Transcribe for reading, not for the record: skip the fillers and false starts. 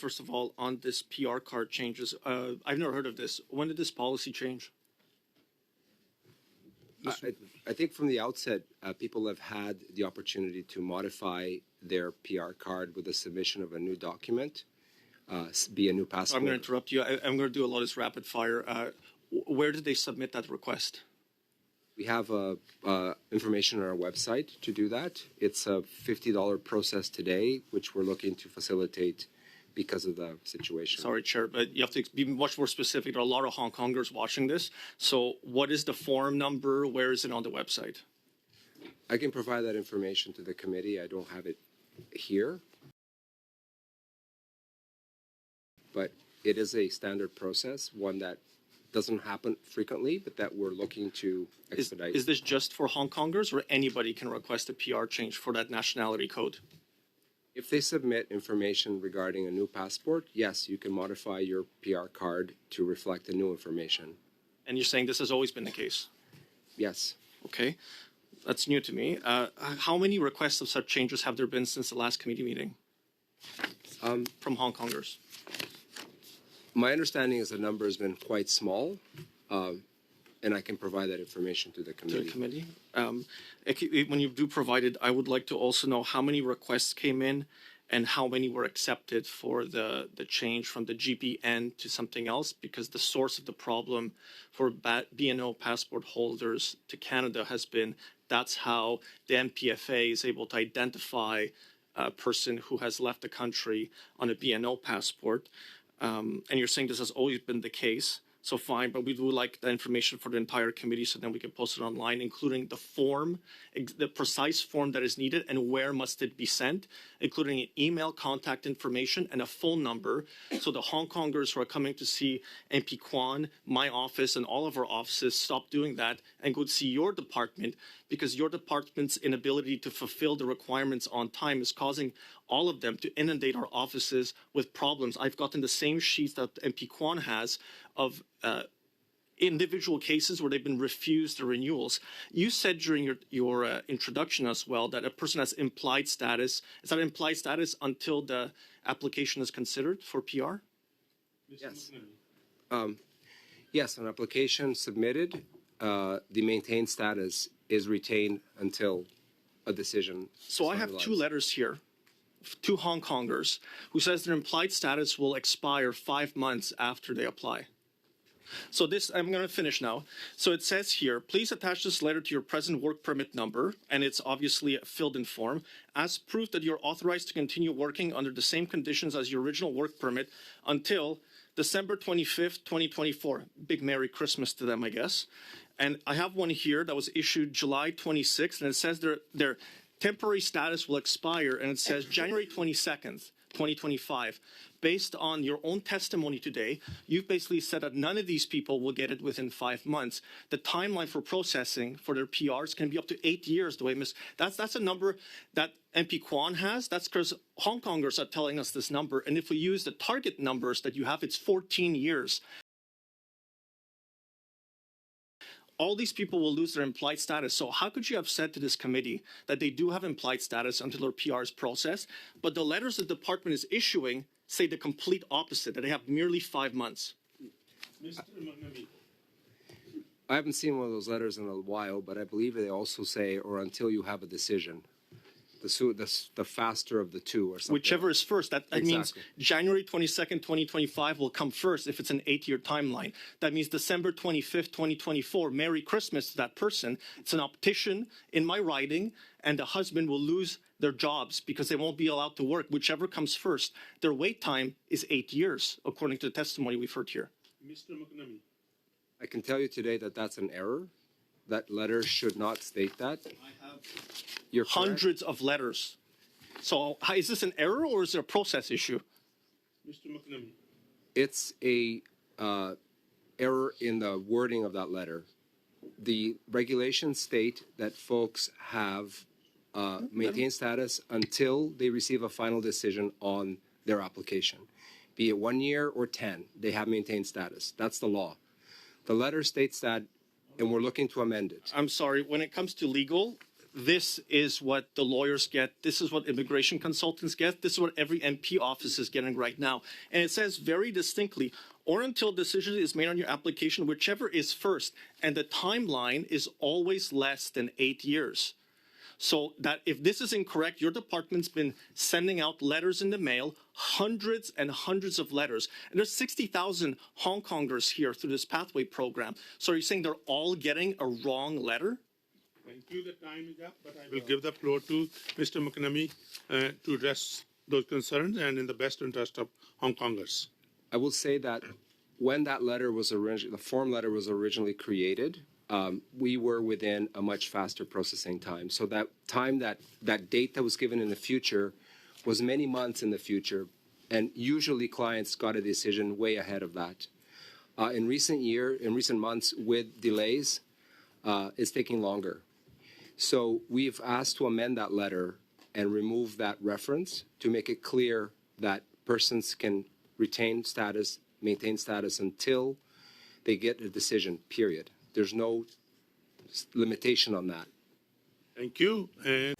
first of all, on this PR card changes. I've never heard of this. When did this policy change? I think from the outset, people have had the opportunity to modify their PR card with the submission of a new document, be a new passport. I'm going to interrupt you. I'm going to do a lot of this rapid fire. Where did they submit that request? We have information on our website to do that. It's a $50 process today, which we're looking to facilitate because of the situation. Sorry, Chair, but you have to be much more specific. There are a lot of Hong Kongers watching this. So what is the form number? Where is it on the website? I can provide that information to the committee. I don't have it here. But it is a standard process, one that doesn't happen frequently, but that we're looking to expedite. Is this just for Hong Kongers, or anybody can request a PR change for that nationality code? If they submit information regarding a new passport, yes, you can modify your PR card to reflect the new information. And you're saying this has always been the case? Yes. Okay, that's new to me. How many requests of such changes have there been since the last committee meeting from Hong Kongers? My understanding is the number has been quite small, and I can provide that information to the committee. To the committee? When you do provide it, I would like to also know how many requests came in and how many were accepted for the change from the GBN to something else, because the source of the problem for BNO passport holders to Canada has been that's how the MPFA is able to identify a person who has left the country on a BNO passport. And you're saying this has always been the case. So fine, but we would like the information for the entire committee so then we can post it online, including the form, the precise form that is needed and where must it be sent, including an email contact information and a phone number. So the Hong Kongers who are coming to see MP Kwan, my office, and all of our offices stop doing that and go to see your department, because your department's inability to fulfill the requirements on time is causing all of them to inundate our offices with problems. I've gotten the same sheets that MP Kwan has of individual cases where they've been refused the renewals. You said during your introduction as well that a person has implied status. Is that implied status until the application is considered for PR? Yes. Yes, an application submitted, the maintained status is retained until a decision. So I have two letters here, two Hong Kongers, who says their implied status will expire 5 months after they apply. So this, I'm going to finish now. So it says here, please attach this letter to your present work permit number, and it's obviously a filled-in form, as proof that you're authorized to continue working under the same conditions as your original work permit until December 25th, 2024. Big Merry Christmas to them, I guess. And I have one here that was issued July 26th, and it says their temporary status will expire, and it says January 22nd, 2025. Based on your own testimony today, you've basically said that none of these people will get it within 5 months. The timeline for processing for their PRs can be up to 8 years. The way that's a number that MP Kwan has. That's because Hong Kongers are telling us this number. And if we use the target numbers that you have, it's 14 years. All these people will lose their implied status. So how could you have said to this committee that they do have implied status until their PR is processed, but the letters the department is issuing say the complete opposite, that they have merely 5 months? I haven't seen one of those letters in a while, but I believe they also say, or until you have a decision. The faster of the two or something. Whichever is first. That Exactly. means January 22nd, 2025 will come first if it's an 8-year timeline. That means December 25th, 2024, Merry Christmas to that person. It's an optician in my writing, and the husband will lose their jobs because they won't be allowed to work, whichever comes first. Their wait time is 8 years, according to the testimony we've heard here. Mr. McNamee. I can tell you today that that's an error. That letter should not state that. I have You're correct. Hundreds of letters. So is this an error or is it a process issue? Mr. McNamee. It's a error in the wording of that letter. The regulations state that folks have maintained status until they receive a final decision on their application. Be it 1 year or 10, they have maintained status. That's the law. The letter states that, and we're looking to amend it. I'm sorry, when it comes to legal, this is what the lawyers get, this is what immigration consultants get, this is what every MP office is getting right now. And it says very distinctly, or until decision is made on your application, whichever is first, and the timeline is always less than 8 years. So that if this is incorrect, your department's been sending out letters in the mail, hundreds and hundreds of letters. And there's 60,000 Hong Kongers here through this pathway program. So are you saying they're all getting a wrong letter? Thank you. The time is up, but I will give the floor to Mr. McNamee to address those concerns and in the best interest of Hong Kongers. I will say that when that letter was originally, the form letter was originally created, we were within a much faster processing time. So that time, that date that was given in the future was many months in the future. And usually clients got a decision way ahead of that. In recent months with delays, it's taking longer. So we've asked to amend that letter and remove that reference to make it clear that persons can retain status, maintain status until they get a decision, period. There's no limitation on that. Thank you. And